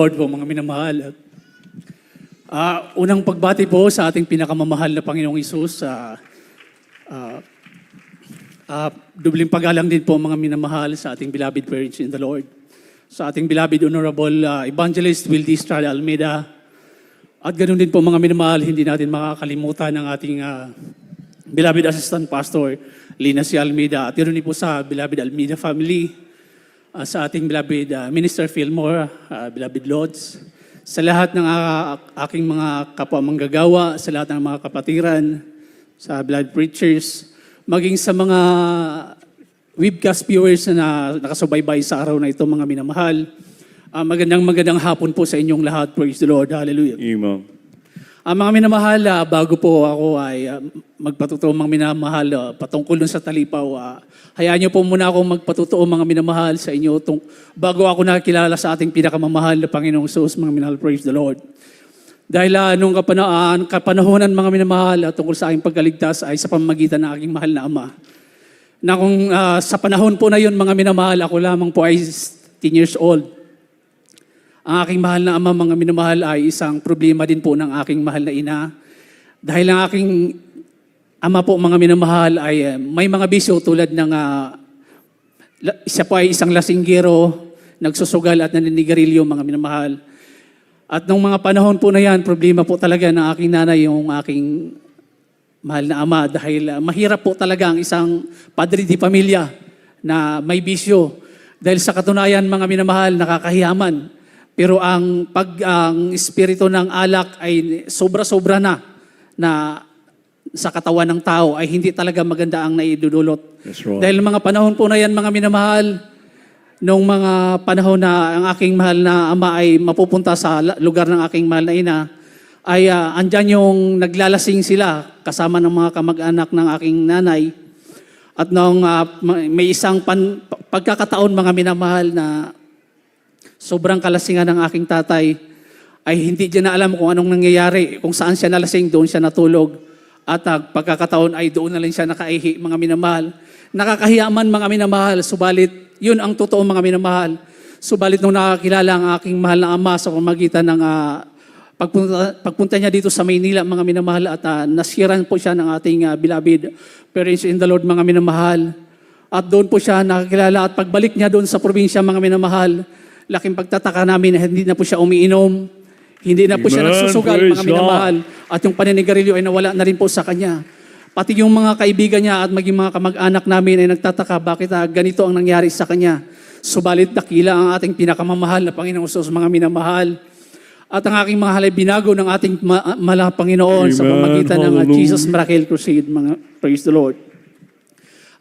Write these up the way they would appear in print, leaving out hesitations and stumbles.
Lord po, mga minamahal. Unang pagbati po sa ating pinakamamahal na Panginoong Hesus. Dubling paggalang din po mga minamahal sa ating beloved parents in the Lord. Sa ating beloved Honorable Evangelist Wildy Estrada Almeida. At ganoon din po mga minamahal, hindi natin makakalimutan ang ating beloved Assistant Pastor Lina C. Almeida. At ganoon din po sa beloved Almeida family. Sa ating beloved Minister Fillmore, beloved Lords, sa lahat ng aking mga kapwa manggagawa, sa lahat ng mga kapatiran, sa beloved preachers, maging sa mga webcast viewers na nakasubaybay sa araw na ito, mga minamahal. Magandang hapon po sa inyong lahat. Praise the Lord. Hallelujah. Amen. Mga minamahal, bago po ako ay magpatotoo mga minamahal patungkol dun sa talipaw, hayaan niyo po muna akong magpatotoo mga minamahal sa inyo bago ako nakilala sa ating pinakamamahal na Panginoong Hesus, mga minamahal, praise the Lord. Dahil nung kapanahonan mga minamahal tungkol sa aking pagkaligtas ay sa pamamagitan ng aking mahal na Ama. Na kung sa panahon po na yun mga minamahal, ako lamang po ay 10 years old. Ang aking mahal na Ama, mga minamahal, ay isang problema din po ng aking mahal na ina. Dahil ang aking ama po, mga minamahal, ay may mga bisyo tulad ng siya po ay isang lasinggero, nagsusugal at naninigarilyo, mga minamahal. At nung mga panahon po na yan, problema po talaga ng aking nanay, yung aking mahal na ama. Dahil mahirap po talaga ang isang padre di pamilya na may bisyo. Dahil sa katunayan, mga minamahal, nakakahiyaman. Pero ang espiritu ng alak ay sobra-sobra na sa katawan ng tao ay hindi talaga maganda ang naidudulot. Right. Dahil mga panahon po na yan, mga minamahal, nung mga panahon na ang aking mahal na ama ay mapupunta sa lugar ng aking mahal na ina, ay andyan yung naglalasing sila kasama ng mga kamag-anak ng aking nanay. At nung may isang pagkakataon, mga minamahal, na sobrang kalasingan ng aking tatay, ay hindi niya na alam kung anong nangyayari, kung saan siya nalasing, doon siya natulog. At pagkakataon ay doon na lang siya nakaihi, mga minamahal. Nakakahiyaman, mga minamahal, subalit yun ang totoo, mga minamahal. Subalit nung nakakilala ang aking mahal na ama sa pamamagitan ng pagpunta niya dito sa Maynila, mga minamahal, at nasiran po siya ng ating beloved parents in the Lord, mga minamahal. At doon po siya nakakilala, at pagbalik niya doon sa probinsya, mga minamahal, laking pagtataka namin na hindi na po siya umiinom, hindi na po siya nagsusugal, mga minamahal, at yung paninigarilyo ay nawala na rin po sa kanya. Pati yung mga kaibigan niya at maging mga kamag-anak namin ay nagtataka bakit ganito ang nangyari sa kanya. Subalit dakila ang ating pinakamamahal na Panginoong Hesus, mga minamahal. At ang aking mahal ay binago ng ating mahal Panginoon sa pamamagitan ng Jesus Miracle Crusade, mga praise the Lord.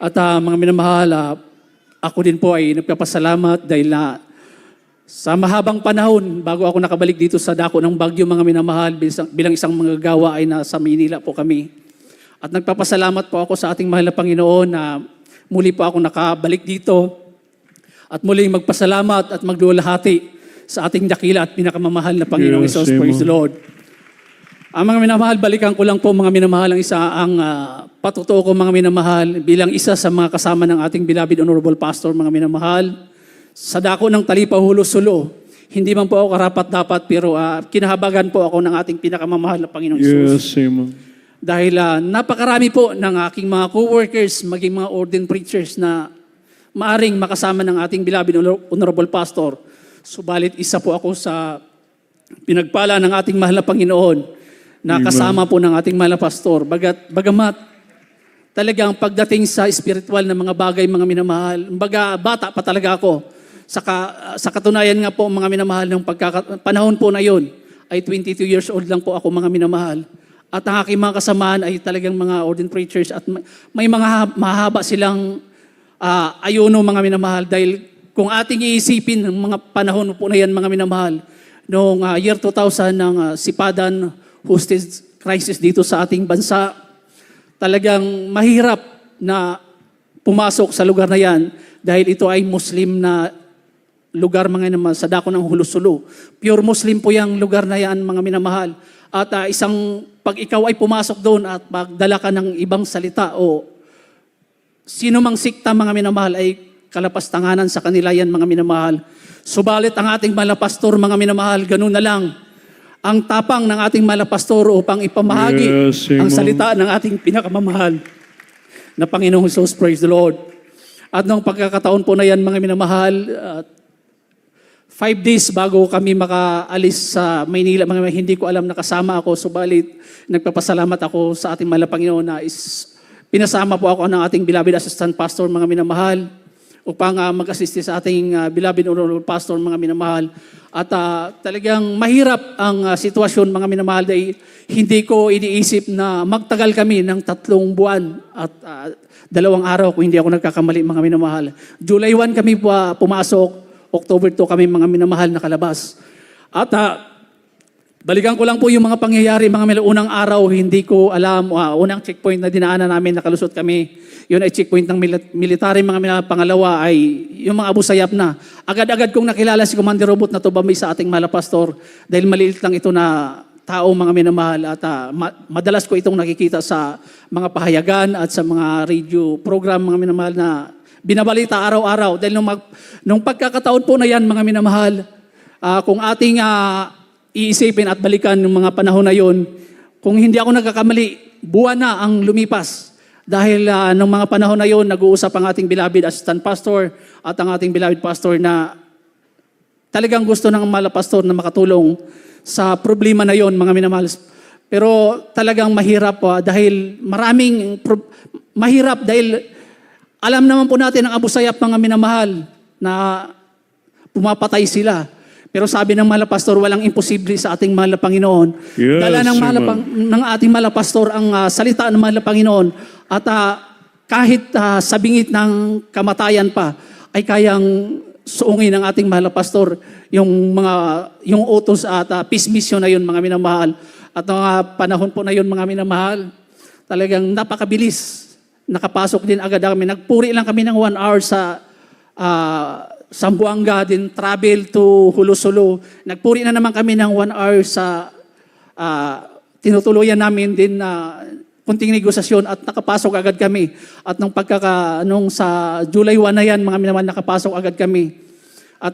At mga minamahal, ako din po ay nagpapasalamat dahil sa mahabang panahon, bago ako nakabalik dito sa dako ng Baguio, mga minamahal, bilang isang manggagawa ay nasa Maynila po kami. At nagpapasalamat po ako sa ating mahal na Panginoon na muli po ako nakabalik dito at muling magpasalamat at magluwalhati sa ating dakila at pinakamamahal na Panginoong Hesus. Praise the Lord. Ang mga minamahal, balikan ko lang po, mga minamahal, ang patutuo ko, mga minamahal, bilang isa sa mga kasama ng ating beloved Honorable Pastor, mga minamahal, sa dako ng Talipaw, Hulos-Sulo, hindi man po ako karapat-dapat, pero kinahabagan po ako ng ating pinakamamahal na Panginoong Hesus. Yes, amen. Dahil napakarami po ng aking mga co-workers, maging mga ordained preachers na maaring makasama ng ating beloved Honorable Pastor. Subalit isa po ako sa pinagpala ng ating mahal na Panginoon na kasama po ng ating mahal na Pastor. Bagamat talagang pagdating sa spiritual na mga bagay, mga minamahal, bata pa talaga ako. Sa katunayan nga po, mga minamahal, ng panahon po na yon ay 22 years old lang po ako, mga minamahal. At ang aking mga kasamaan ay talagang mga ordained preachers at may mga mahaba silang ayuno, mga minamahal. Dahil kung ating iisipin ng mga panahon po na yan, mga minamahal, noong year 2000 ng sipadan hostage crisis dito sa ating bansa, talagang mahirap na pumasok sa lugar na yan dahil ito ay Muslim na lugar, mga minamahal, sa dako ng Hulos-Sulo. Pure Muslim po yung lugar na yan, mga minamahal. At pag ikaw ay pumasok doon at magdala ka ng ibang salita o sino mang sikta, mga minamahal, ay kalapastanganan sa kanila yan, mga minamahal. Subalit ang ating mahal na pastor, mga minamahal, ganun na lang ang tapang ng ating mahal na pastor upang ipamahagi ang salita ng ating pinakamamahal na Panginoong Hesus. Praise the Lord. At nung pagkakataon po na yan, mga minamahal, 5 days bago kami makaalis sa Maynila, mga hindi ko alam na kasama ako, subalit nagpapasalamat ako sa ating mahal na Panginoon na pinasama po ako ng ating beloved assistant pastor, mga minamahal, upang mag-assist sa ating beloved honorable pastor, mga minamahal. At talagang mahirap ang sitwasyon, mga minamahal, dahil hindi ko iniisip na magtagal kami ng 3 buwan at 2 araw kung hindi ako nagkakamali, mga minamahal. July 1 kami pumasok, October 2 kami, mga minamahal, nakalabas. At balikan ko lang po yung mga pangyayari, mga minamahal. Unang araw, hindi ko alam, unang checkpoint na dinaanan namin, nakalusot kami. Yun ay checkpoint ng military, mga minamahal. Pangalawa ay yung mga Abu Sayyaf na. Agad-agad kong nakilala si Commander Robot na tubamay sa ating mahal na pastor dahil maliit lang ito na tao, mga minamahal. At madalas ko itong nakikita sa mga pahayagan at sa mga radio program, mga minamahal, na binabalita araw-araw. Dahil nung pagkakataon po na yan, mga minamahal, kung ating iisipin at balikan ng mga panahon na yon, kung hindi ako nagkakamali, buwan na ang lumipas. Dahil nung mga panahon na yon, nag-uusap ang ating beloved assistant pastor at ang ating beloved pastor na talagang gusto ng mahal na pastor na makatulong sa problema na yon, mga minamahal. Pero talagang mahirap dahil mahirap dahil alam naman po natin ang Abu Sayyaf, mga minamahal, na pumapatay sila. Pero sabi ng mahal na pastor, walang imposible sa ating mahal na Panginoon. Yes, Dala ng ating mahal na pastor ang salita ng mahal na Panginoon. At kahit sa bingit ng kamatayan pa, ay kayang suungin ng ating mahal na pastor yung utos at peace mission na yun, mga minamahal. At mga panahon po na yun, mga minamahal, talagang napakabilis. Nakapasok din agad kami. Nagpuri lang kami ng 1 hour sa Zamboanga, din travel to Hulo-Sulo. Nagpuri na naman kami ng 1 hour sa tinutuluyan namin din na kunting negosasyon at nakapasok agad kami. At nung sa July 1 na yan, mga minamahal, nakapasok agad kami. At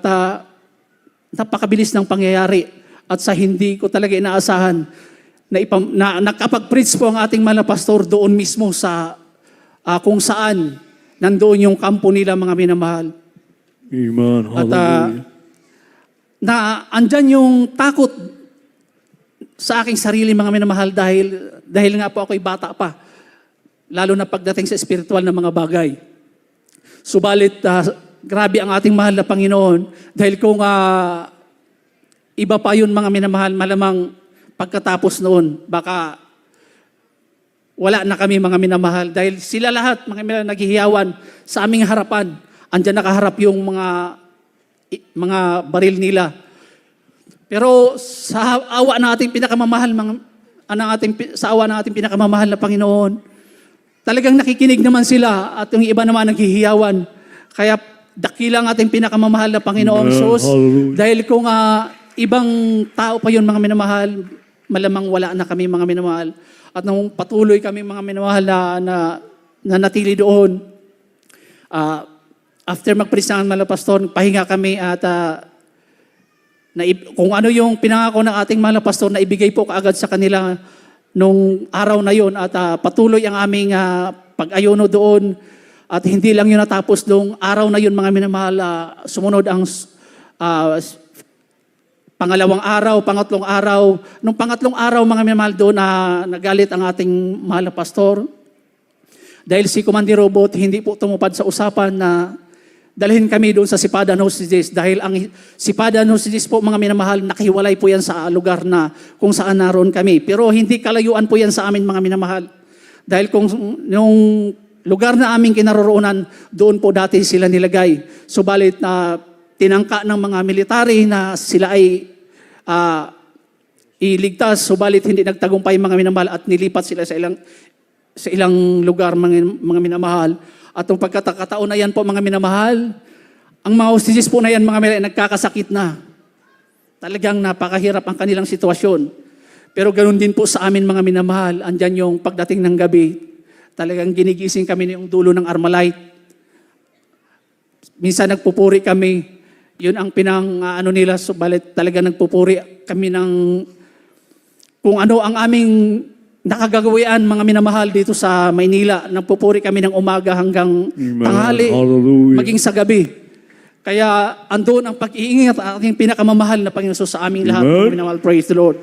napakabilis ng pangyayari. At sa hindi ko talaga inaasahan na nakapag-preach po ang ating mahal na pastor doon mismo sa kung saan nandoon yung kampo nila, mga minamahal. Amen. At Hallelujah. andyan yung takot sa aking sarili, mga minamahal, dahil nga po ako'y bata pa. Lalo na pagdating sa spiritual na mga bagay. Subalit, grabe ang ating mahal na Panginoon. Dahil kung iba pa yun, mga minamahal, malamang pagkatapos noon, baka wala na kami, mga minamahal. Dahil sila lahat, mga minamahal, naghihiyawan sa aming harapan. Andyan nakaharap yung mga baril nila. Pero sa awa ng ating pinakamamahal, sa awa ng ating pinakamamahal na Panginoon, talagang nakikinig naman sila at yung iba naman naghihiyawan. Kaya dakilang ating pinakamamahal na Panginoon Sus. Dahil kung ibang tao pa yun, mga minamahal, malamang wala na kami, mga minamahal. At nung patuloy kami, mga minamahal, na natili doon, after mag-preach ng mahal na pastor, pahinga kami at kung ano yung pinangako ng ating mahal na pastor na ibigay po kaagad sa kanila nung araw na yon at patuloy ang aming pag-ayuno doon at hindi lang yun natapos nung araw na yun, mga minamahal, sumunod ang pangalawang araw, pangatlong araw. Nung pangatlong araw, mga minamahal, doon nagalit ang ating mahal na pastor dahil si Commander Robot hindi po tumupad sa usapan na dalhin kami doon sa Sipadan Hostages dahil ang Sipadan Hostages po, mga minamahal, nakahiwalay po yan sa lugar na kung saan naroon kami. Pero hindi kalayuan po yan sa amin, mga minamahal. Dahil kung yung lugar na aming kinaroroonan, doon po dati sila nilagay. Subalit na tinangka ng mga military na sila ay iligtas, subalit hindi nagtagumpay, mga minamahal, at nilipat sila sa ilang lugar, mga minamahal. At yung pagkakataon na yan po, mga minamahal, ang mga hostages po na yan, mga minamahal, nagkakasakit na. Talagang napakahirap ang kanilang sitwasyon. Pero ganoon din po sa amin, mga minamahal, andyan yung pagdating ng gabi, talagang ginigising kami ng dulo ng Armalite. minsan nagpupuri kami. Yun ang ano nila, subalit talaga nagpupuri kami ng kung ano ang aming nakagagawian, mga minamahal, dito sa Maynila. Nagpupuri kami ng umaga hanggang tanghali, Hallelujah. maging sa gabi. Kaya andun ang pag-iingat at ating pinakamamahal na Panginoon sa aming lahat, Amen. mga minamahal. Praise the Lord.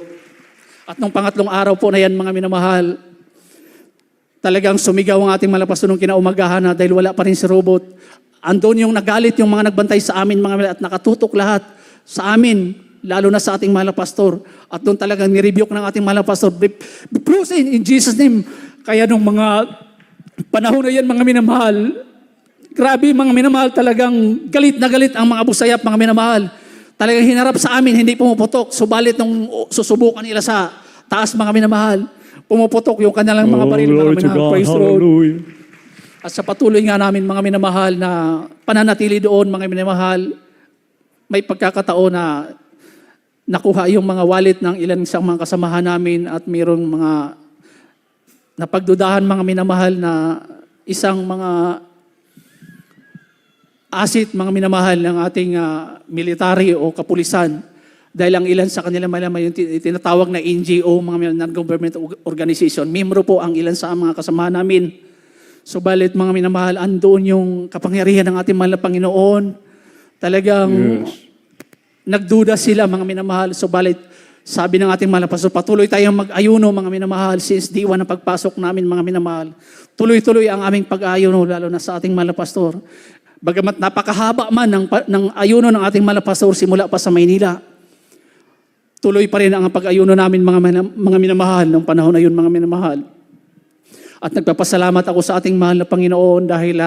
At nung pangatlong araw po na yan, mga minamahal, talagang sumigaw ang ating malapasto nung kinaumagahan na dahil wala pa rin si Robot. Andun yung nagalit yung mga nagbantay sa amin, mga minamahal, at nakatutok lahat sa amin, lalo na sa ating mahal na pastor. At doon talagang nirebuke ng ating mahal na pastor, Bruce, in Jesus' name. Kaya nung mga panahon na yan, mga minamahal, grabe mga minamahal, talagang galit na galit ang mga busayap, mga minamahal. Talagang hinarap sa amin, hindi pumuputok. Subalit nung susubukan nila sa taas, mga minamahal, pumuputok yung kanilang mga baril, mga Glory to minamahal. God. Praise the Lord. Hallelujah. At sa patuloy nga namin, mga minamahal, na pananatili doon, mga minamahal, may pagkakataon na nakuha yung mga wallet ng ilan sa mga kasamahan namin at mayroong mga napagdudahan, mga minamahal, na isang mga asset, mga minamahal, ng ating military o kapulisan. Dahil ang ilan sa kanila malaman yung tinatawag na NGO, mga non-government organization. Membro po ang ilan sa mga kasamahan namin. Subalit, mga minamahal, andoon yung kapangyarihan ng ating mahal na Panginoon. Talagang nagduda sila, mga minamahal. Subalit, sabi ng ating mahal na pastor, patuloy tayong mag-ayuno, mga minamahal, since day one ng pagpasok namin, mga minamahal. Tuloy-tuloy ang aming pag-ayuno, lalo na sa ating mahal na pastor. Bagamat napakahaba man ng ayuno ng ating mahal na pastor simula pa sa Maynila, tuloy pa rin ang pag-ayuno namin, mga minamahal, ng panahon na yun, mga minamahal. At nagpapasalamat ako sa ating mahal na Panginoon dahil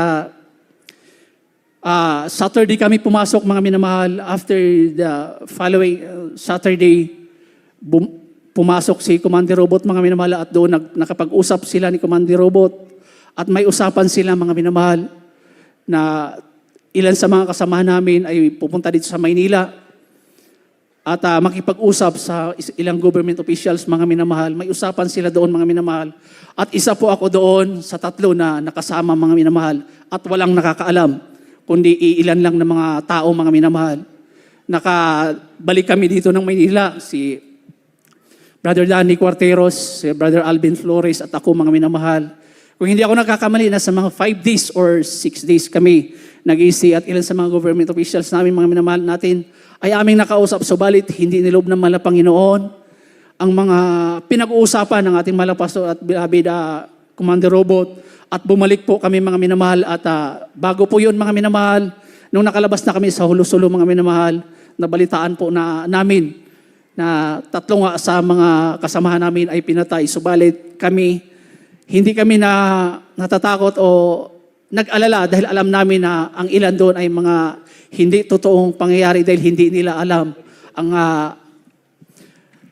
Saturday kami pumasok, mga minamahal. After the following Saturday, pumasok si Commander Robot, mga minamahal, at doon nakapag-usap sila ni Commander Robot. At may usapan sila, mga minamahal, na ilan sa mga kasamahan namin ay pupunta dito sa Maynila at makipag-usap sa ilang government officials, mga minamahal. May usapan sila doon, mga minamahal. At isa po ako doon sa 3 na nakasama, mga minamahal. At walang nakakaalam, kundi ilan lang ng mga tao, mga minamahal. Nakabalik kami dito ng Maynila, si Brother Danny Cuarteros, si Brother Alvin Flores, at ako, mga minamahal. Kung hindi ako nagkakamali, nasa mga 5 days or 6 days kami nag-i-stay, at ilan sa mga government officials namin, mga minamahal natin, ay aming nakausap. Subalit, hindi nilob ng mahal na Panginoon ang mga pinag-uusapan ng ating mahal na pastor at beloved Commander Robot, at bumalik po kami, mga minamahal. At bago po yun, mga minamahal, nung nakalabas na kami sa Hulusulo, mga minamahal, nabalitaan po namin na 3 sa mga kasamahan namin ay pinatay. Subalit kami, hindi kami natatakot o nag-alala dahil alam namin na ang ilan doon ay mga hindi totoong pangyayari dahil hindi nila alam ang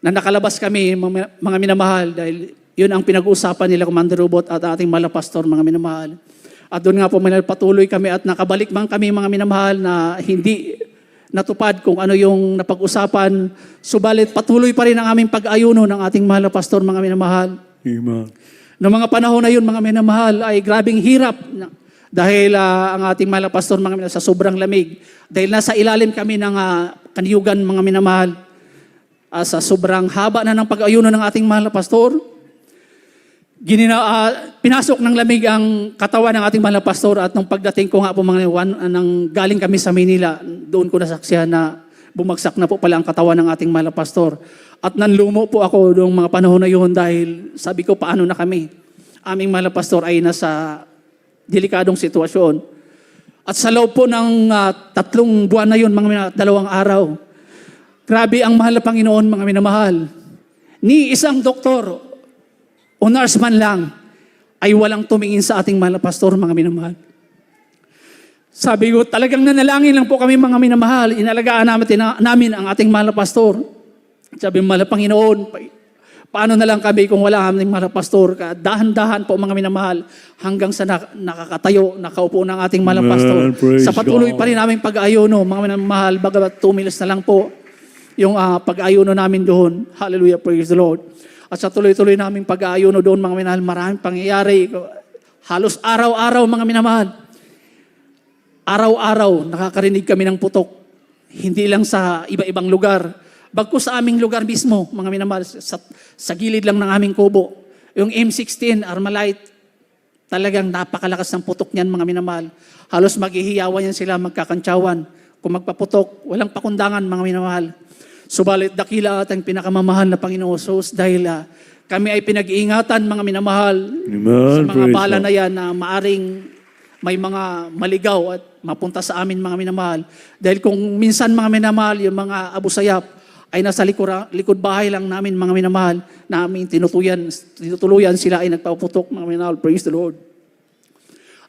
na nakalabas kami, mga minamahal, dahil yun ang pinag-uusapan nila, Commander Robot at ating mahal na pastor, mga minamahal. At doon nga po, patuloy kami at nakabalik man kami, mga minamahal, na hindi natupad kung ano yung napag-usapan. Subalit, patuloy pa rin ang aming pag-ayuno ng ating mahal na pastor, mga minamahal. Amen. Noong mga panahon na yun, mga minamahal, ay grabing hirap dahil ang ating mahal na pastor, mga minamahal, sa sobrang lamig. Dahil nasa ilalim kami ng kaniyugan, mga minamahal, sa sobrang haba na ng pag-ayuno ng ating mahal na pastor, pinasok ng lamig ang katawan ng ating mahal na pastor. At nung pagdating ko nga po, mga nang galing kami sa Manila, doon ko nasaksihan na bumagsak na po pala ang katawan ng ating mahal na pastor. At nanlumo po ako noong mga panahon na yun dahil sabi ko, paano na kami? Aming mahal na pastor ay nasa delikadong sitwasyon. At sa loob po ng 3 buwan na yun, mga 2 araw, grabe ang mahal na Panginoon, mga minamahal. Ni isang doktor o nurse man lang ay walang tumingin sa ating mahal na pastor, mga minamahal. Sabi ko, talagang nanalangin lang po kami, mga minamahal. Inalagaan namin ang ating mahal na pastor. Sabi, mahal na Panginoon, paano na lang kami kung wala aming mahal na pastor? Dahan-dahan po, mga minamahal, hanggang sa nakakatayo, nakaupo ng ating mahal na pastor. Sa patuloy pa rin naming pag-ayuno, mga minamahal, bagamat 2 meals na lang po yung pag-ayuno namin doon. Hallelujah, praise the Lord. At sa tuloy-tuloy naming pag-ayuno doon, mga minamahal, maraming pangyayari. Halos araw-araw, mga minamahal. Araw-araw nakakarinig kami ng putok. Hindi lang sa iba-ibang lugar. Bagkus sa aming lugar mismo, mga minamahal, sa gilid lang ng aming kubo. Yung M16, Armalite, talagang napakalakas ng putok niyan, mga minamahal. Halos maghihiyawan yan sila, magkakantsawan. Kung magpaputok, walang pakundangan, mga minamahal. Subalit dakila at ang pinakamamahal na Panginoon Jesus dahil kami ay pinag-iingatan, mga minamahal, sa mga bala na yan na maaring may mga maligaw at mapunta sa amin, mga minamahal. Dahil kung minsan, mga minamahal, yung mga Abu Sayyaf ay nasa likod bahay lang namin, mga minamahal, namin tinutuluyan sila ay nagpaputok, mga minamahal. Praise the Lord.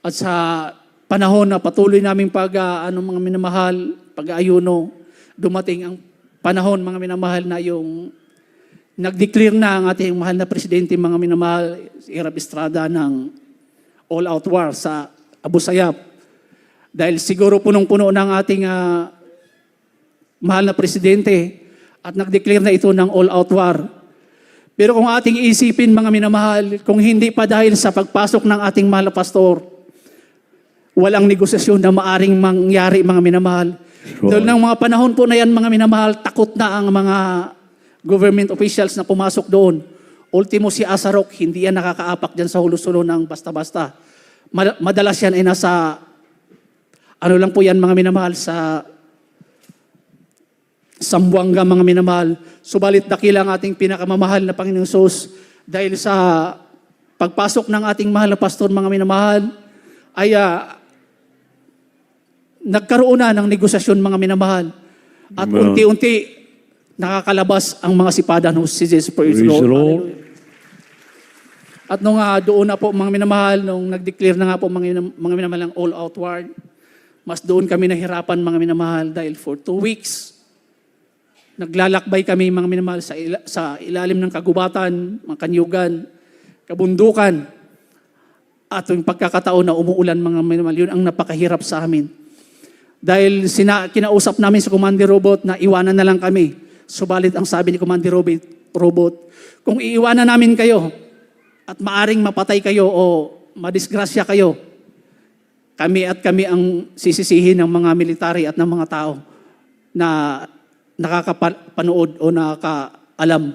At sa panahon na patuloy naming mga minamahal, pag-aayuno, dumating ang panahon, mga minamahal, na yung nag-declare na ang ating mahal na presidente, mga minamahal, si Irab Estrada, ng all-out war sa Abu Sayyaf. Dahil siguro punong-puno ng ating mahal na presidente at nag-declare na ito ng all-out war. Pero kung ating isipin, mga minamahal, kung hindi pa dahil sa pagpasok ng ating mahal na pastor, walang negosasyon na maaring mangyari, mga minamahal. Dahil ng mga panahon po na yan, mga minamahal, takot na ang mga government officials na pumasok doon. Ultimo si Asarok, hindi yan nakakaapak dyan sa hulo-sulo ng basta-basta. Madalas yan ay nasa, ano lang po yan, mga minamahal, sa Sambuanga, mga minamahal. Subalit dakila ang ating pinakamamahal na Panginoong Sus dahil sa pagpasok ng ating mahal na pastor, mga minamahal, ay nagkaroon na ng negosasyon, mga minamahal. At unti-unti nakakalabas ang mga sipadan ng si Jesus. Praise the Lord. At nung doon na po, mga minamahal, nung nag-declare na nga po, mga minamahal, ng all-out war, mas doon kami nahirapan, mga minamahal, dahil for 2 weeks, naglalakbay kami, mga minamahal, sa ilalim ng kagubatan, mga kanyugan, kabundukan, at yung pagkakataon na umuulan, mga minamahal, yun ang napakahirap sa amin. Dahil kinausap namin sa Commander Robot na iwanan na lang kami. Subalit ang sabi ni Commander Robot, kung iiwanan namin kayo at maaring mapatay kayo o madisgrasya kayo, kami ang sisisihin ng mga military at ng mga tao na nakakapanood o nakakaalam.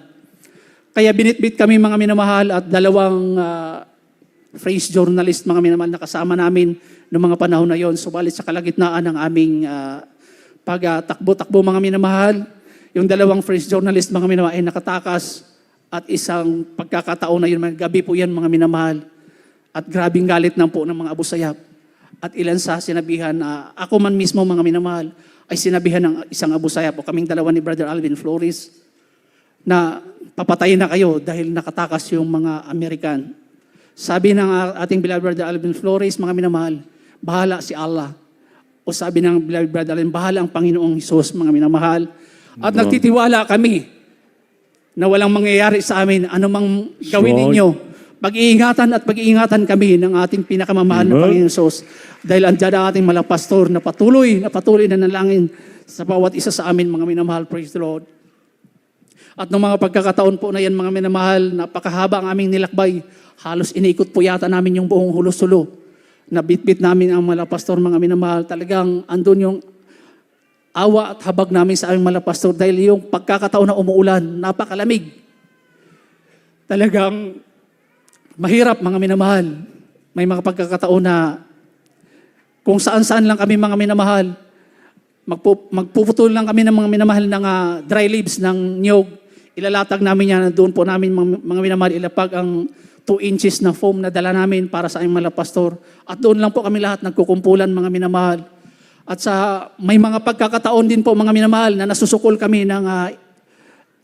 Kaya binitbit kami, mga minamahal, at 2 phrase journalist, mga minamahal, na kasama namin noong mga panahon na yon. Subalit sa kalagitnaan ng aming pagtakbo-takbo, mga minamahal, yung 2 phrase journalist, mga minamahal, ay nakatakas at isang pagkakataon na yun, gabi po yan, mga minamahal, at grabing galit na po ng mga Abu Sayyaf. At ilan sa sinabihan na ako man mismo, mga minamahal, ay sinabihan ng isang Abu Sayyaf o kaming 2 ni Brother Alvin Flores na papatayin na kayo dahil nakatakas yung mga American. Sabi ng ating beloved Brother Alvin Flores, mga minamahal, bahala si Allah. O sabi ng beloved Brother Alvin, bahala ang Panginoong Hesus, mga minamahal. At nagtitiwala kami na walang mangyayari sa amin, anumang gawin ninyo. Pag-iingatan kami ng ating pinakamamahal na Panginoong Hesus. Dahil andyan ang ating mga pastor na patuloy na nalangin sa bawat isa sa amin, mga minamahal. Praise the Lord. At noong mga pagkakataon po na yan, mga minamahal, napakahaba ang aming nilakbay. Halos iniikot po yata namin yung buong hulo-sulo. Nabitbit namin ang mga pastor, mga minamahal. Talagang andun yung awa at habag namin sa aming mga pastor dahil yung pagkakataon na umuulan, napakalamig. Talagang mahirap, mga minamahal. May mga pagkakataon na kung saan-saan lang kami, mga minamahal, magpuputol lang kami ng mga minamahal ng dry leaves ng niyog. Ilalatag namin yan, doon po namin, mga minamahal, ilapag ang 2 inches na foam na dala namin para sa aming mga pastor. At doon lang po kami lahat nagkukumpulan, mga minamahal. At may mga pagkakataon din po, mga minamahal, na nasusukol kami ng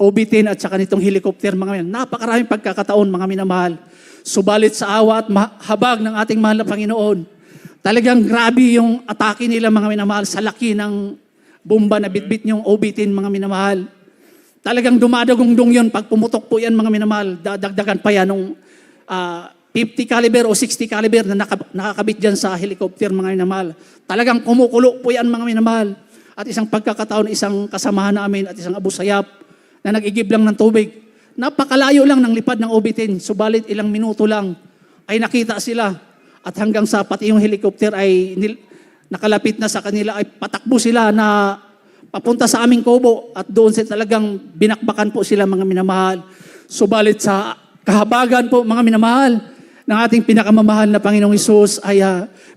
OB-10 at saka nitong helicopter, mga minamahal. Napakaraming pagkakataon, mga minamahal. Subalit sa awa at habag ng ating mahal na Panginoon, talagang grabe yung atake nila, mga minamahal, sa laki ng bomba na bitbit niyong OB-10, mga minamahal. Talagang dumadagong-dong yun. Pag pumutok po yan, mga minamahal, dadagdagan pa yan ng 50 caliber o 60 caliber na nakakabit dyan sa helicopter, mga minamahal. Talagang kumukulo po yan, mga minamahal. At isang pagkakataon, isang kasamahan namin at isang Abu Sayyaf na nag-igib lang ng tubig. Napakalayo lang ng lipad ng OB-10, subalit ilang minuto lang ay nakita sila. At hanggang sa pati yung helicopter ay nakalapit na sa kanila ay patakbo sila na papunta sa aming kubo at doon sila talagang binakbakan po sila mga minamahal. Subalit sa kahabagan po mga minamahal ng ating pinakamamahal na Panginoong Hesus ay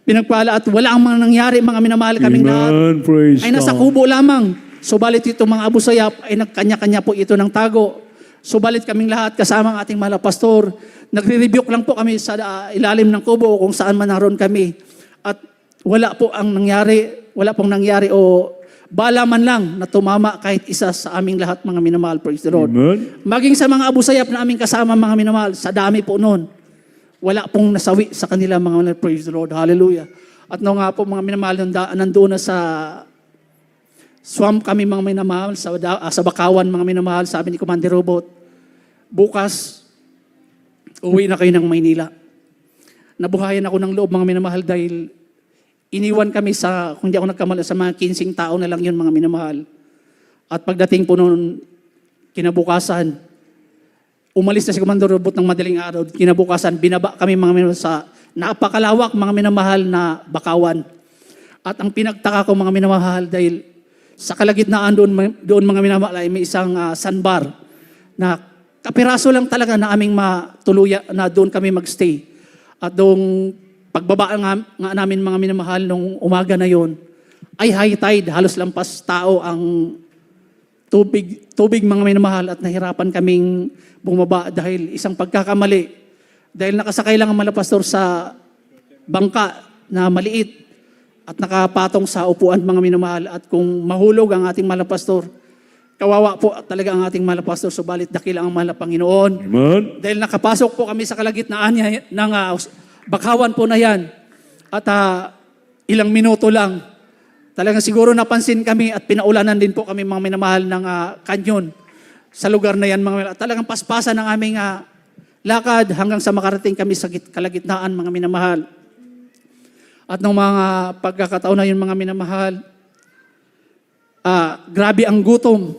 pinagpala at wala ang mga nangyari mga minamahal kaming lahat. Praise Ay nasa God. kubo lamang. Subalit itong mga Abu Sayyaf ay nagkanya-kanya po ito ng tago. Subalit kaming lahat kasama ang ating mahal na pastor, nagre-rebuke lang po kami sa ilalim ng kubo kung saan man naroon kami. At wala po ang nangyari, wala pong nangyari o bala man lang na tumama kahit isa sa aming lahat mga minamahal. Praise the Lord. Amen. Maging sa mga Abu Sayyaf na aming kasama mga minamahal, sa dami po noon, wala pong nasawi sa kanila mga minamahal. Praise the Lord. Hallelujah. At nung nga po mga minamahal, nandoon na sa swamp kami mga minamahal, sa Bakawan mga minamahal, sabi ni Commander Robot, bukas, uwi na kayo ng Maynila. Nabuhayan ako ng loob mga minamahal dahil iniwan kami sa, kung di ako nagkamali, sa mga 15 tao na lang yun mga minamahal. At pagdating po noon, kinabukasan, umalis na si Commander Robot ng madaling araw, kinabukasan, binaba kami mga minamahal sa napakalawak mga minamahal na Bakawan. At ang pinagtaka ko mga minamahal dahil sa kalagitnaan doon mga minamahal ay may isang sandbar na kapiraso lang talaga na aming matuluya na doon kami magstay. At doon pagbaba nga namin mga minamahal nung umaga na yon ay high tide, halos lampas tao ang tubig mga minamahal at nahirapan kaming bumaba dahil isang pagkakamali. Dahil nakasakay lang ang mga pastor sa bangka na maliit at nakapatong sa upuan mga minamahal at kung mahulog ang ating mahal na pastor, kawawa po talaga ang ating mahal na pastor, subalit dakila ang mahal na Panginoon. Amen. Dahil nakapasok po kami sa kalagitnaan niya ng Bakawan po na yan at ilang minuto lang, talagang siguro napansin kami at pinaulanan din po kami mga minamahal ng kanyon sa lugar na yan. Talagang paspasan ng aming lakad hanggang sa makarating kami sa kalagitnaan mga minamahal. At nung mga pagkakataon na yun mga minamahal, grabe ang gutom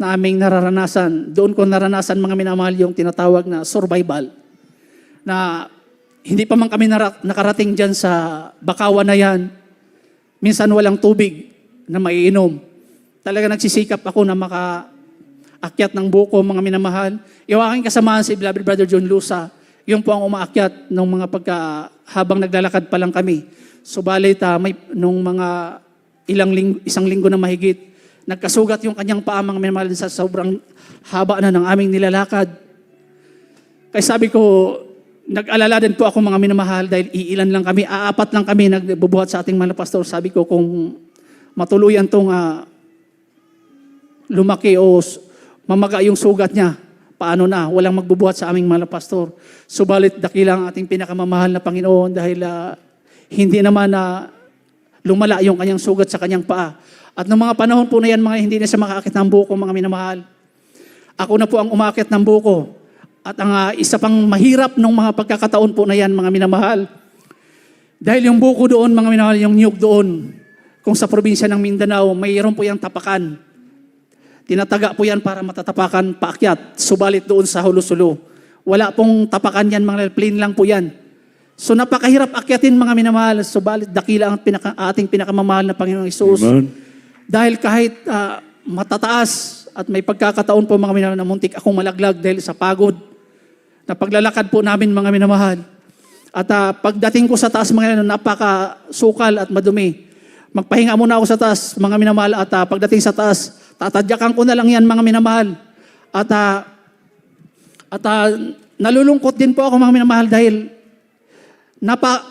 na aming nararanasan. Doon ko naranasan mga minamahal yung tinatawag na survival. Na hindi pa man kami nakarating dyan sa Bakawan na yan, minsan walang tubig na maiinom. Talaga nagsisikap ako na makaakyat ng buko mga minamahal. Yung aking kasamahan si beloved Brother John Lusa, yung po ang umaakyat nung mga habang naglalakad pa lang kami. Subalit nung mga isang linggo na mahigit, nagkasugat yung kanyang paa mga minamahal sa sobrang haba na ng aming nilalakad. Kaya sabi ko, nag-alala din po ako mga minamahal dahil iilan lang kami, apat lang kami nagbubuhat sa ating mga pastor. Sabi ko kung matuluyan tong lumaki o mamaga yung sugat niya, paano na, walang magbubuhat sa aming mga pastor. Subalit dakila ang ating pinakamamahal na Panginoon dahil hindi naman lumala yung kanyang sugat sa kanyang paa. At noong mga panahon po na yan, hindi na siya makaakit ng buko, mga minamahal. Ako na po ang umakit ng buko. At ang isa pang mahirap nung mga pagkakataon po na yan, mga minamahal. Dahil yung buko doon, mga minamahal, yung niyog doon, kung sa probinsya ng Mindanao, mayroon po yung tapakan. Tinataga po yan para matatapakan paakyat, subalit doon sa Hulusulo. Wala pong tapakan yan, mga plain lang po yan. So napakahirap akyatin mga minamahal, subalit dakila ang ating pinakamamahal na Panginoong Hesus. Amen. Dahil kahit matataas at may pagkakataon po mga minamahal na muntik akong malaglag dahil sa pagod na paglalakad po namin mga minamahal. At pagdating ko sa taas mga minamahal, napakasukal at madumi. Magpahinga muna ako sa taas mga minamahal at pagdating sa taas, tatadyakan ko na lang yan mga minamahal. At nalulungkot din po ako mga minamahal dahil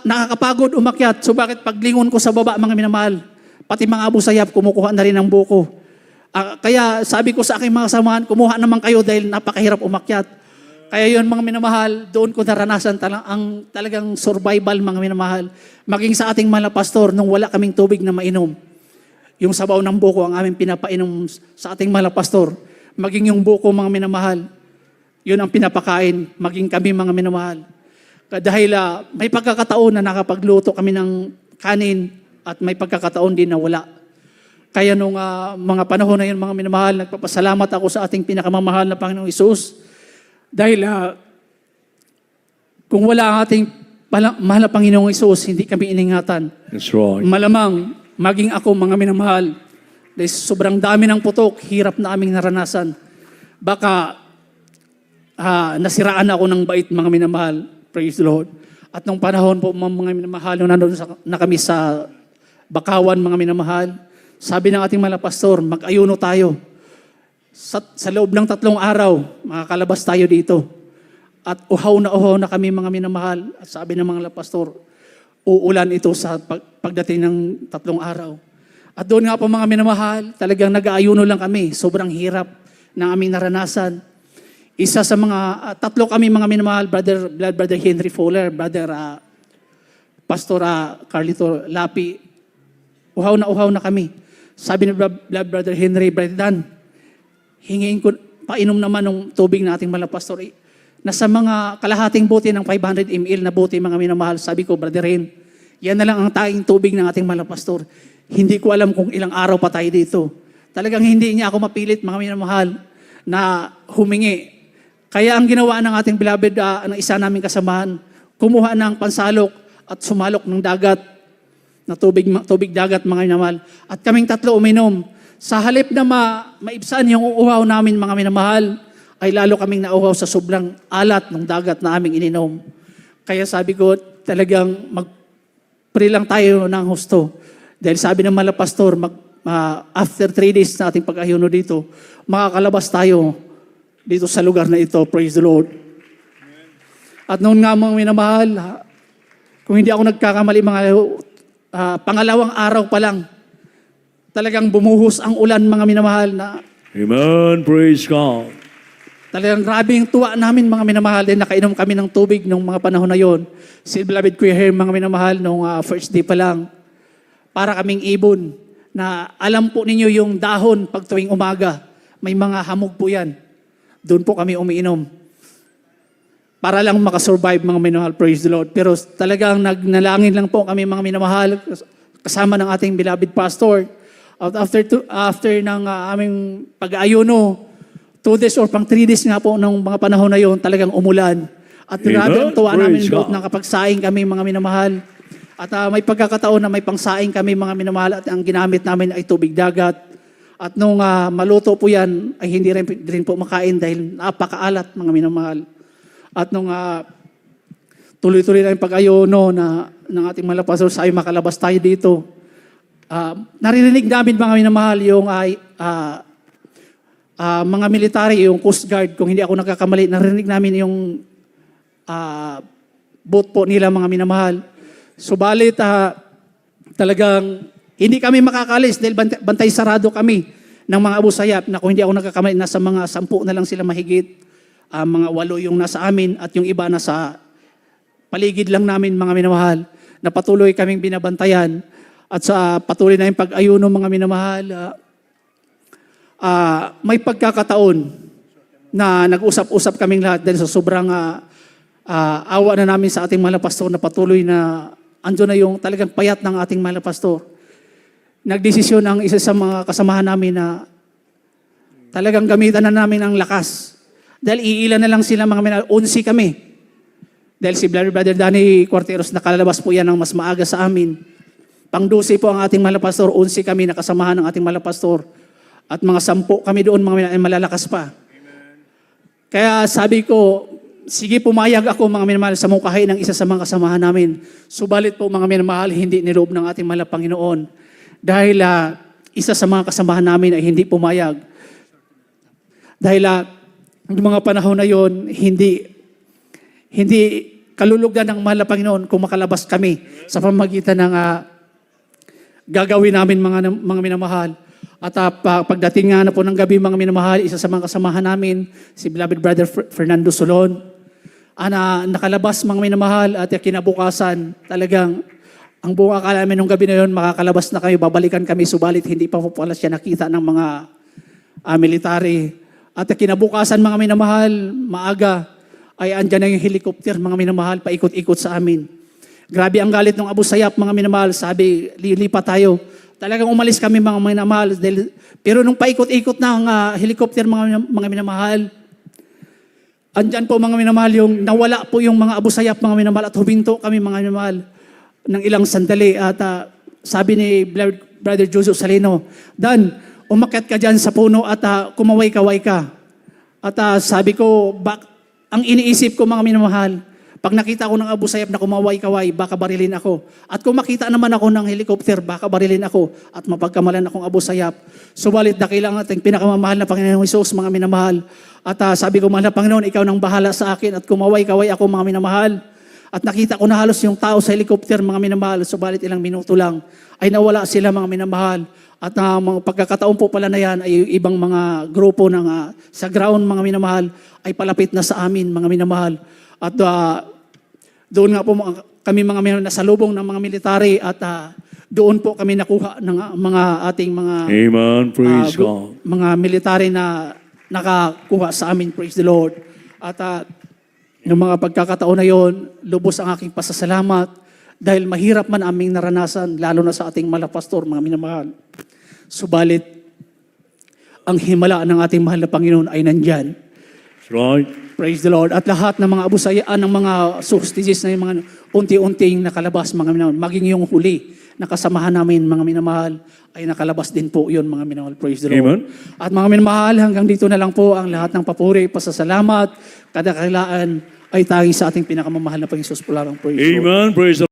nakakapagod umakyat. So bakit paglingon ko sa baba mga minamahal, pati mga Abu Sayyaf kumukuha na rin ng buko. Kaya sabi ko sa aking mga samahan, kumuha naman kayo dahil napakahirap umakyat. Kaya yun mga minamahal, doon ko naranasan ang talagang survival mga minamahal. Maging sa ating mga pastor nung wala kaming tubig na mainom. Yung sabaw ng buko ang aming pinapainom sa ating mga pastor. Maging yung buko mga minamahal, yun ang pinapakain. Maging kami mga minamahal. Dahil may pagkakataon na nakapagluto kami ng kanin at may pagkakataon din na wala. Kaya nung mga panahon na yun, mga minamahal, nagpapasalamat ako sa ating pinakamamahal na Panginoong Hesus. Dahil kung wala ang ating Mahal na Panginoong Isus, hindi kami iningatan. That's right. Malamang, maging ako mga minamahal, dahil sobrang dami ng putok, hirap na aming naranasan. Baka nasiraan ako ng bait mga minamahal. Praise the Lord. At nung panahon po mga minamahal, nung nandun na kami sa Bakawan mga minamahal, sabi ng ating mga pastor, mag-ayuno tayo. Sa loob ng 3 araw, makakalabas tayo dito. At uhaw na kami mga minamahal. At sabi ng mga pastor, uulan ito sa pagdating ng 3 araw. At doon nga po mga minamahal, talagang nag-aayuno lang kami. Sobrang hirap ng aming naranasan. Isa sa mga, 3 kami mga minamahal, Brother Henry Fowler, Pastor Carlito Lapi. Uhaw na kami. Sabi ni Brother Henry, Brother Dan, hingin ko, painom naman ng tubig na ating mga pastor. Nasa mga kalahating bote ng 500 ml na bote mga minamahal. Sabi ko, Brother Ren, yan na lang ang tanging tubig ng ating mga pastor. Hindi ko alam kung ilang araw pa tayo dito. Talagang hindi niya ako mapilit mga minamahal na humingi. Kaya ang ginawa ng ating beloved, ng isa naming kasamahan, kumuha ng pansalok at sumalok ng dagat, na tubig dagat mga minamahal. At kaming 3 uminom. Sa halip na maibsan yung uuhaw namin mga minamahal, ay lalo kaming nauhaw sa sobrang alat ng dagat na aming ininom. Kaya sabi ko, talagang mag-pray lang tayo ng husto. Dahil sabi ng mga pastor, after 3 days na ating pag-ayuno dito, makakalabas tayo dito sa lugar na ito. Praise the Lord. At noon nga mga minamahal, kung hindi ako nagkakamali, pangalawang araw pa lang, talagang bumuhos ang ulan mga minamahal na Amen. Praise God. talagang grabe yung tuwa namin mga minamahal din. Nakainom kami ng tubig nung mga panahon na yon. Si beloved Kuya Herm mga minamahal nung first day pa lang. Para kaming ibon na alam po ninyo yung dahon pag tuwing umaga. May mga hamog po yan. Doon po kami umiinom. Para lang makasurvive mga minamahal, praise the Lord. Pero talagang nagnalangin lang po kami mga minamahal kasama ng ating beloved pastor. After ng aming pag-ayuno, 2 days or pang 3 days nga po ng mga panahon na yon, talagang umulan. At grabe ang tuwa namin doon na kapagsaing kami mga minamahal. At may pagkakataon na may pangsaing kami mga minamahal at ang ginamit namin ay tubig dagat. At nung maluto po yan, ay hindi rin po makain dahil napakaalat mga minamahal. At nung tuloy-tuloy na yung pag-ayuno ng ating mga pastor, sabi makalabas tayo dito. Naririnig namin mga minamahal yung mga military, yung Coast Guard, kung hindi ako nagkakamali, narinig namin yung boat po nila mga minamahal. Subalit, talagang hindi kami makakalis dahil bantay sarado kami ng mga Abu Sayyaf na kung hindi ako nagkakamali, nasa mga 10 na lang sila mahigit. Mga 8 yung nasa amin at yung iba nasa paligid lang namin mga minamahal na patuloy kaming binabantayan at sa patuloy na yung pag-ayuno mga minamahal. May pagkakataon na nag-usap-usap kaming lahat dahil sa sobrang awa na namin sa ating mga pastor na patuloy na ando na yung talagang payat ng ating mga pastor. Nagdesisyon ang isa sa mga kasamahan namin na talagang gamitan na namin ang lakas. Dahil iilan na lang sila mga minamahal, 11 kami. Dahil si Brother Danny Cuarteros nakalabas po yan ng mas maaga sa amin. Pang-12 po ang ating mga pastor, 11 kami nakasamahan ng ating mga pastor. At mga 10 kami doon, mga malalakas pa. Amen. Kaya sabi ko, sige pumayag ako mga minamahal sa mungkahi ng isa sa mga kasamahan namin. Subalit po mga minamahal, hindi niloob ng ating mahal na Panginoon. Dahil isa sa mga kasamahan namin ay hindi pumayag. Dahil yung mga panahon na yon, hindi kalulugdan ng mahal na Panginoon kung makalabas kami sa pamagitan ng gagawin namin mga minamahal. At pagdating nga na po ng gabi mga minamahal, isa sa mga kasamahan namin, si beloved Brother Fernando Solon, nakalabas mga minamahal at kinabukasan, talagang ang buong akala namin nung gabi na yun, makakalabas na kami, babalikan kami, subalit hindi pa po pala siya nakita ng mga military. At kinabukasan mga minamahal, maaga, ay andyan na yung helicopter mga minamahal, paikot-ikot sa amin. Grabe ang galit ng Abu Sayyaf mga minamahal, sabi, lilipat tayo. Talagang umalis kami mga minamahal. Pero nung paikot-ikot na ang helicopter mga minamahal, andyan po mga minamahal yung nawala po yung mga Abu Sayyaf mga minamahal at huminto kami mga minamahal ng ilang sandali at sabi ni Brother Joseph Salino, Dan, umakyat ka dyan sa puno at kumaway-kaway ka. At sabi ko, ang iniisip ko mga minamahal, pag nakita ko ng Abu Sayyaf na kumaway-kaway, baka barilin ako. At kung makita naman ako ng helicopter, baka barilin ako at mapagkamalan akong Abu Sayyaf. Subalit dakila ang ating pinakamamahal na Panginoong Hesus, mga minamahal. At sabi ko, mahal na Panginoon, ikaw nang bahala sa akin at kumaway-kaway ako, mga minamahal. At nakita ko na halos yung tao sa helicopter, mga minamahal. Subalit ilang minuto lang ay nawala sila, mga minamahal. At mga pagkakataon po pala na yan ay ibang mga grupo ng, sa ground, mga minamahal, ay palapit na sa amin, mga minamahal. At doon nga po kami mga nasalubong ng mga military at doon po kami nakuha ng mga ating mga Amen. Praise God. mga military na nakakuha sa amin, praise the Lord. At yung mga pagkakataon na yon, lubos ang aking pasasalamat dahil mahirap man aming naranasan, lalo na sa ating malapastor, mga minamahal. Subalit, ang himala ng ating mahal na Panginoon ay nandyan. That's right. Praise the Lord. At lahat ng mga abusayaan, ng mga solstices na yung mga unti-unting nakalabas, mga minamahal, maging yung huli na kasamahan namin, mga minamahal, ay nakalabas din po yun, mga minamahal. Praise the Lord. Amen. At mga minamahal, hanggang dito na lang po ang lahat ng papuri, pasasalamat, kadakalaan ay tanging sa ating pinakamamahal na Panginoon. Praise the Lord. Amen. Praise the